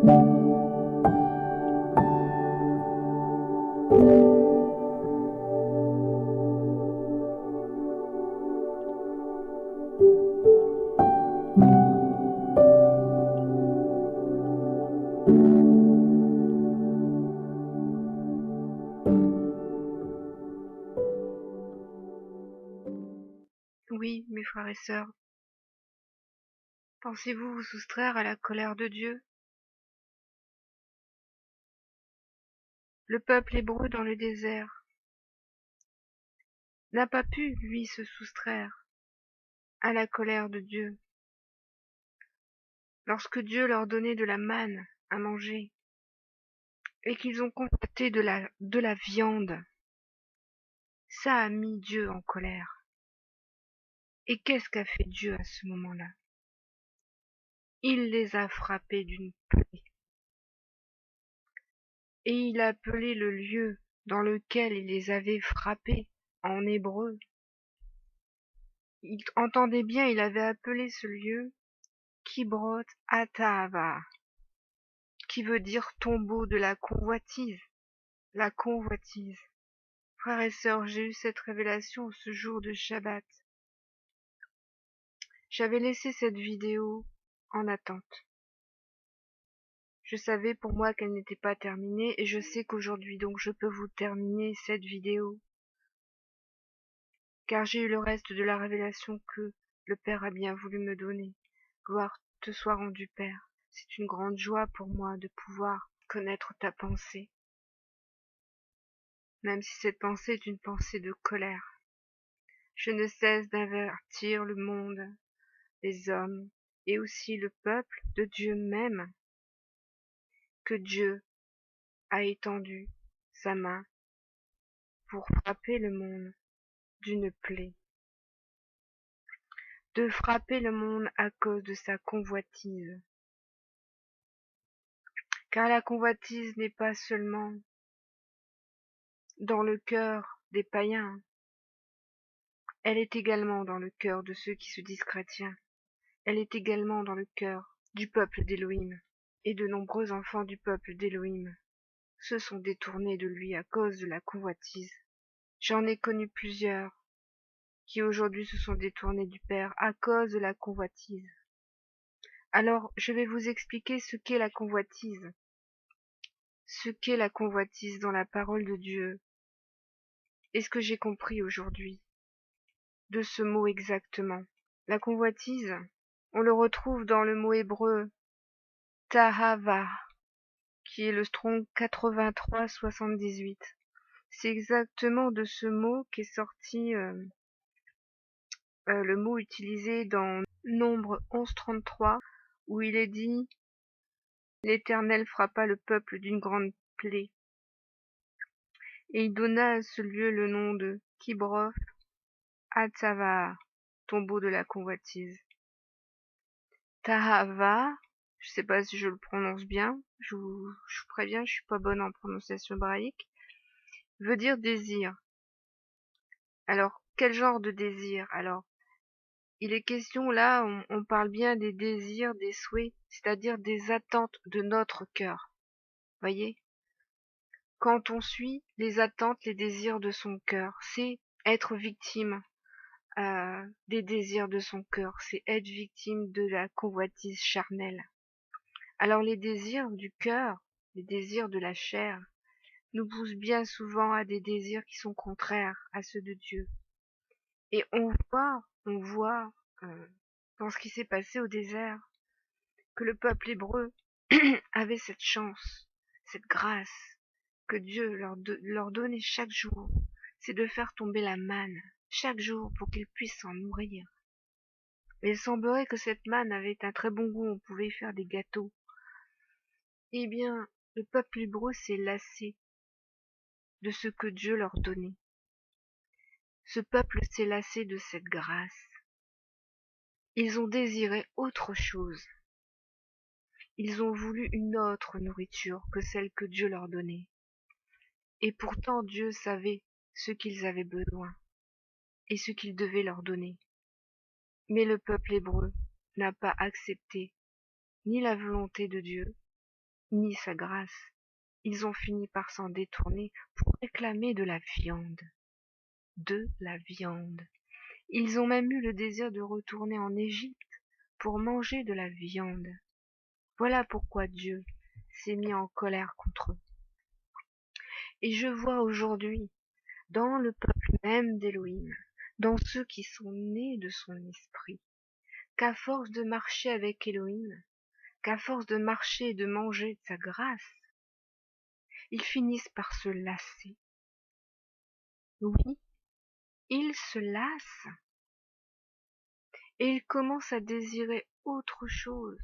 Oui, mes frères et sœurs, pensez-vous vous soustraire à la colère de Dieu? Le peuple hébreu dans le désert n'a pas pu, lui, se soustraire à la colère de Dieu. Lorsque Dieu leur donnait de la manne à manger et qu'ils ont constaté de la viande, ça a mis Dieu en colère. Et qu'est-ce qu'a fait Dieu à ce moment-là? Il les a frappés d'une plaie. Et il a appelé le lieu dans lequel il les avait frappés en hébreu. Entendez bien, il avait appelé ce lieu Kibroth Hattaava, qui veut dire tombeau de la convoitise. La convoitise. Frères et sœurs, j'ai eu cette révélation ce jour de Shabbat. J'avais laissé cette vidéo en attente. Je savais pour moi qu'elle n'était pas terminée et je sais qu'aujourd'hui donc je peux vous terminer cette vidéo. Car j'ai eu le reste de la révélation que le Père a bien voulu me donner. Gloire te soit rendue, Père. C'est une grande joie pour moi de pouvoir connaître ta pensée, même si cette pensée est une pensée de colère. Je ne cesse d'avertir le monde, les hommes, et aussi le peuple de Dieu même, que Dieu a étendu sa main pour frapper le monde d'une plaie, de frapper le monde à cause de sa convoitise. Car la convoitise n'est pas seulement dans le cœur des païens, elle est également dans le cœur de ceux qui se disent chrétiens. Elle est également dans le cœur du peuple d'Élohim. Et de nombreux enfants du peuple d'Élohim se sont détournés de lui à cause de la convoitise. J'en ai connu plusieurs qui aujourd'hui se sont détournés du Père à cause de la convoitise. Alors, je vais vous expliquer ce qu'est la convoitise. Ce qu'est la convoitise dans la parole de Dieu. Et ce que j'ai compris aujourd'hui de ce mot exactement. La convoitise, on le retrouve dans le mot hébreu tahava, qui est le Strong 8378. C'est exactement de ce mot qu'est sorti le mot utilisé dans Nombre 11:33, où il est dit « L'Éternel frappa le peuple d'une grande plaie, et il donna à ce lieu le nom de Kibroth Hattaava, tombeau de la convoitise. » Tahava, je sais pas si je le prononce bien, je vous préviens, je suis pas bonne en prononciation hébraïque, veut dire désir. Alors, quel genre de désir? Alors, il est question là, on parle bien des désirs, des souhaits, c'est-à-dire des attentes de notre cœur. Voyez? Quand on suit les attentes, les désirs de son cœur, c'est être victime des désirs de son cœur, c'est être victime de la convoitise charnelle. Alors les désirs du cœur, les désirs de la chair, nous poussent bien souvent à des désirs qui sont contraires à ceux de Dieu. Et on voit dans ce qui s'est passé au désert, que le peuple hébreu avait cette chance, cette grâce que Dieu leur donnait chaque jour, c'est de faire tomber la manne chaque jour pour qu'ils puissent s'en nourrir. Mais il semblerait que cette manne avait un très bon goût, on pouvait y faire des gâteaux. Eh bien, le peuple hébreu s'est lassé de ce que Dieu leur donnait. Ce peuple s'est lassé de cette grâce. Ils ont désiré autre chose. Ils ont voulu une autre nourriture que celle que Dieu leur donnait. Et pourtant Dieu savait ce qu'ils avaient besoin et ce qu'il devait leur donner. Mais le peuple hébreu n'a pas accepté ni la volonté de Dieu, ni sa grâce. Ils ont fini par s'en détourner pour réclamer de la viande. De la viande. Ils ont même eu le désir de retourner en Égypte pour manger de la viande. Voilà pourquoi Dieu s'est mis en colère contre eux. Et je vois aujourd'hui, dans le peuple même d'Élohim, dans ceux qui sont nés de son esprit, qu'à force de marcher avec Élohim, qu'à force de marcher et de manger de sa grâce, ils finissent par se lasser. Oui, ils se lassent et ils commencent à désirer autre chose.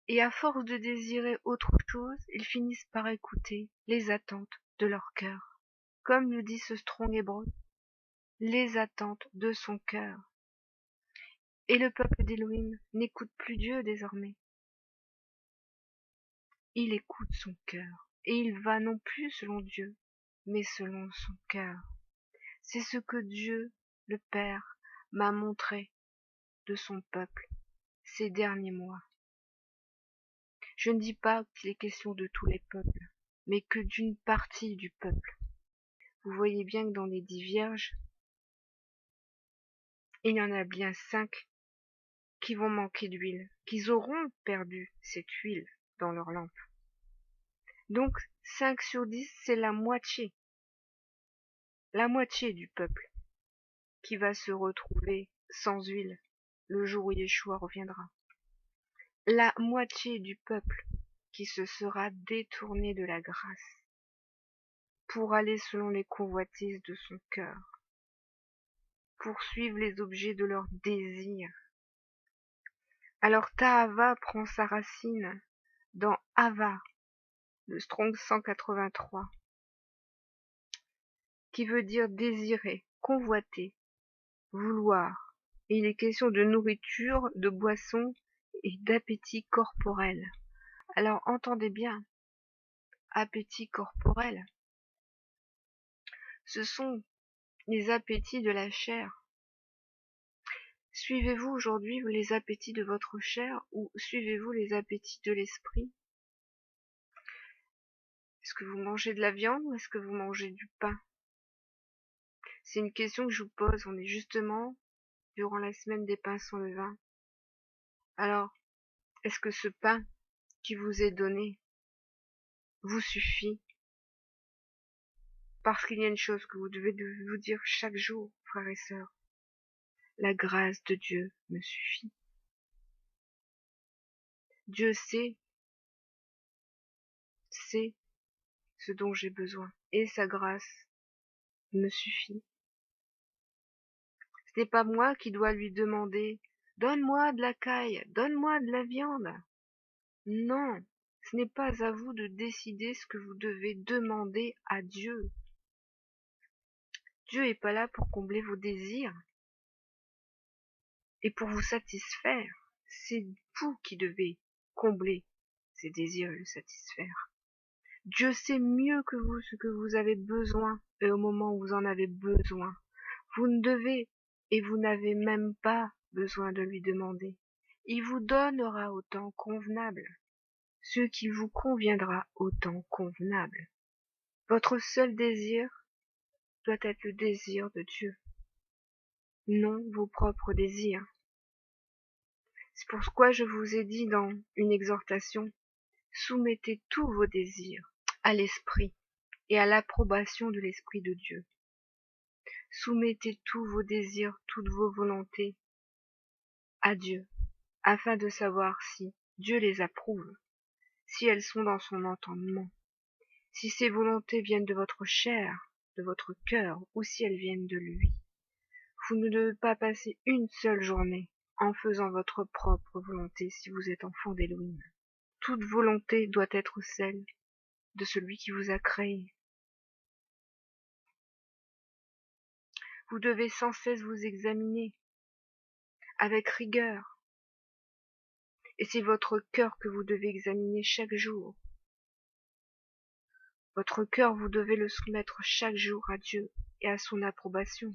Et à force de désirer autre chose, ils finissent par écouter les attentes de leur cœur. Comme le dit ce strong hébreu, les attentes de son cœur. Et le peuple d'Élohim n'écoute plus Dieu désormais. Il écoute son cœur. Et il va non plus selon Dieu, mais selon son cœur. C'est ce que Dieu, le Père, m'a montré de son peuple ces derniers mois. Je ne dis pas qu'il est question de tous les peuples, mais que d'une partie du peuple. Vous voyez bien que dans les 10 vierges, il y en a bien 5 qui vont manquer d'huile, qu'ils auront perdu cette huile dans leur lampe. Donc 5 sur 10, c'est la moitié du peuple qui va se retrouver sans huile le jour où Yeshua reviendra. La moitié du peuple qui se sera détourné de la grâce pour aller selon les convoitises de son cœur, pour suivre les objets de leur désir. Alors Tahava prend sa racine dans Hava, le Strong 183, qui veut dire désirer, convoiter, vouloir. Et il est question de nourriture, de boisson et d'appétit corporel. Alors entendez bien, appétit corporel, ce sont les appétits de la chair. Suivez-vous aujourd'hui les appétits de votre chair ou suivez-vous les appétits de l'esprit? Est-ce que vous mangez de la viande ou est-ce que vous mangez du pain? C'est une question que je vous pose. On est justement durant la semaine des pains sans levain. Alors, est-ce que ce pain qui vous est donné vous suffit? Parce qu'il y a une chose que vous devez vous dire chaque jour, frères et sœurs. La grâce de Dieu me suffit. Dieu sait ce dont j'ai besoin. Et sa grâce me suffit. Ce n'est pas moi qui dois lui demander « Donne-moi de la caille, donne-moi de la viande ». Non, ce n'est pas à vous de décider ce que vous devez demander à Dieu. Dieu n'est pas là pour combler vos désirs et pour vous satisfaire. C'est vous qui devez combler ces désirs et le satisfaire. Dieu sait mieux que vous ce que vous avez besoin et au moment où vous en avez besoin. Vous ne devez et vous n'avez même pas besoin de lui demander. Il vous donnera au temps convenable ce qui vous conviendra au temps convenable. Votre seul désir doit être le désir de Dieu, non vos propres désirs. C'est pourquoi je vous ai dit dans une exhortation, soumettez tous vos désirs à l'Esprit et à l'approbation de l'Esprit de Dieu. Soumettez tous vos désirs, toutes vos volontés à Dieu, afin de savoir si Dieu les approuve, si elles sont dans son entendement, si ces volontés viennent de votre chair, de votre cœur, ou si elles viennent de lui. Vous ne devez pas passer une seule journée en faisant votre propre volonté si vous êtes enfant d'Élohim. Toute volonté doit être celle de celui qui vous a créé. Vous devez sans cesse vous examiner avec rigueur. Et c'est votre cœur que vous devez examiner chaque jour. Votre cœur, vous devez le soumettre chaque jour à Dieu et à son approbation,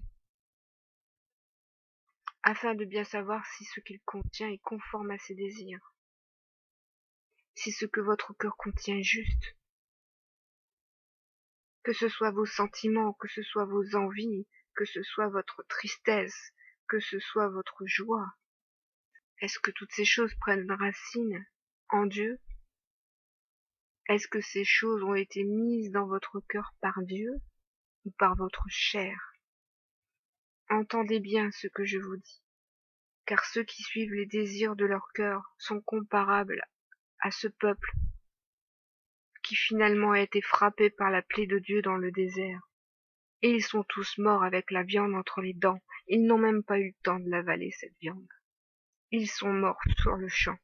afin de bien savoir si ce qu'il contient est conforme à ses désirs. si ce que votre cœur contient est juste, que ce soit vos sentiments, que ce soit vos envies, que ce soit votre tristesse, que ce soit votre joie, est-ce que toutes ces choses prennent racine en Dieu? Est-ce que ces choses ont été mises dans votre cœur par Dieu ou par votre chair? Entendez bien ce que je vous dis, car ceux qui suivent les désirs de leur cœur sont comparables à ce peuple qui finalement a été frappé par la plaie de Dieu dans le désert. Et ils sont tous morts avec la viande entre les dents. Ils n'ont même pas eu le temps de l'avaler, cette viande. Ils sont morts sur le champ.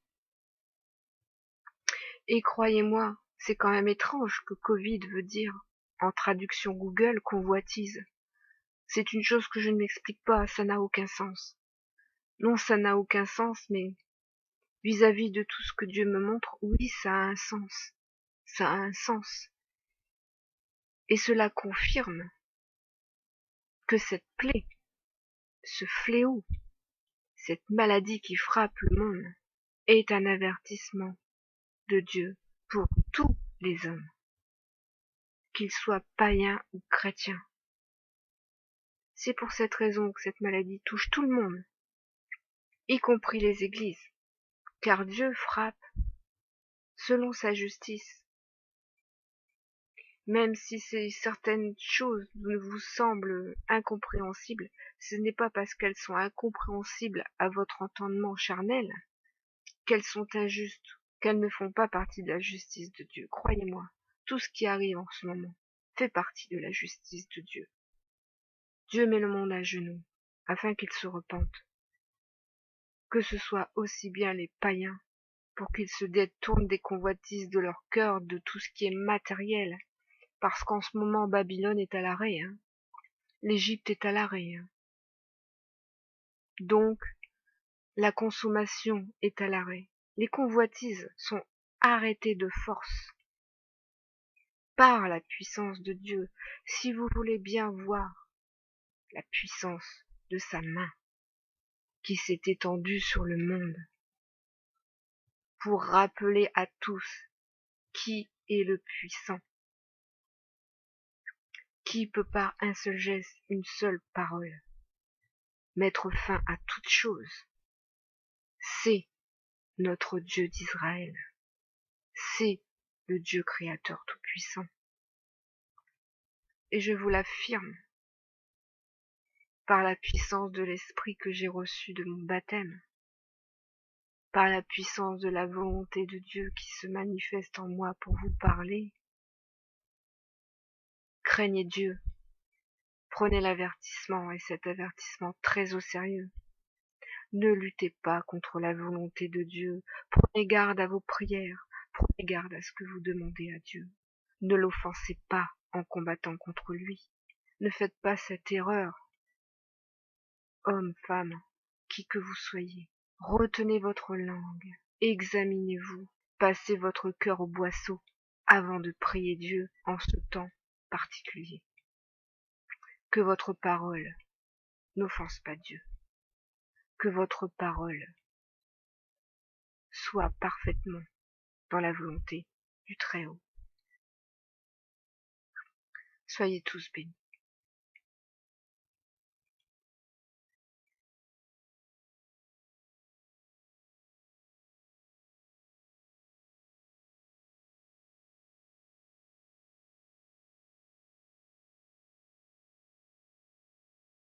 Et croyez-moi, c'est quand même étrange que Covid veut dire, en traduction Google, convoitise. C'est une chose que je ne m'explique pas, ça n'a aucun sens. Non, ça n'a aucun sens, mais vis-à-vis de tout ce que Dieu me montre, oui, ça a un sens. Ça a un sens. Et cela confirme que cette plaie, ce fléau, cette maladie qui frappe le monde, est un avertissement de Dieu pour tous les hommes, qu'ils soient païens ou chrétiens. C'est pour cette raison que cette maladie touche tout le monde, y compris les églises, car Dieu frappe selon sa justice. Même si certaines choses vous semblent incompréhensibles, ce n'est pas parce qu'elles sont incompréhensibles à votre entendement charnel qu'elles sont injustes, qu'elles ne font pas partie de la justice de Dieu. Croyez-moi, tout ce qui arrive en ce moment fait partie de la justice de Dieu. Dieu met le monde à genoux, afin qu'il se repente. Que ce soit aussi bien les païens, pour qu'ils se détournent des convoitises de leur cœur, de tout ce qui est matériel, parce qu'en ce moment Babylone est à l'arrêt, l'Égypte est à l'arrêt. Donc, la consommation est à l'arrêt. Les convoitises sont arrêtées de force par la puissance de Dieu. Si vous voulez bien voir la puissance de sa main qui s'est étendue sur le monde pour rappeler à tous qui est le puissant, qui peut par un seul geste, une seule parole, mettre fin à toute chose. C'est notre Dieu d'Israël. C'est le Dieu créateur tout-puissant. Et je vous l'affirme, par la puissance de l'Esprit que j'ai reçu de mon baptême, par la puissance de la volonté de Dieu qui se manifeste en moi pour vous parler. Craignez Dieu, prenez l'avertissement et cet avertissement très au sérieux. Ne luttez pas contre la volonté de Dieu, prenez garde à vos prières, prenez garde à ce que vous demandez à Dieu. Ne l'offensez pas en combattant contre lui. Ne faites pas cette erreur. Homme, femme, qui que vous soyez, retenez votre langue, examinez-vous, passez votre cœur au boisseau avant de prier Dieu en ce temps particulier. Que votre parole n'offense pas Dieu, que votre parole soit parfaitement dans la volonté du Très-Haut. Soyez tous bénis.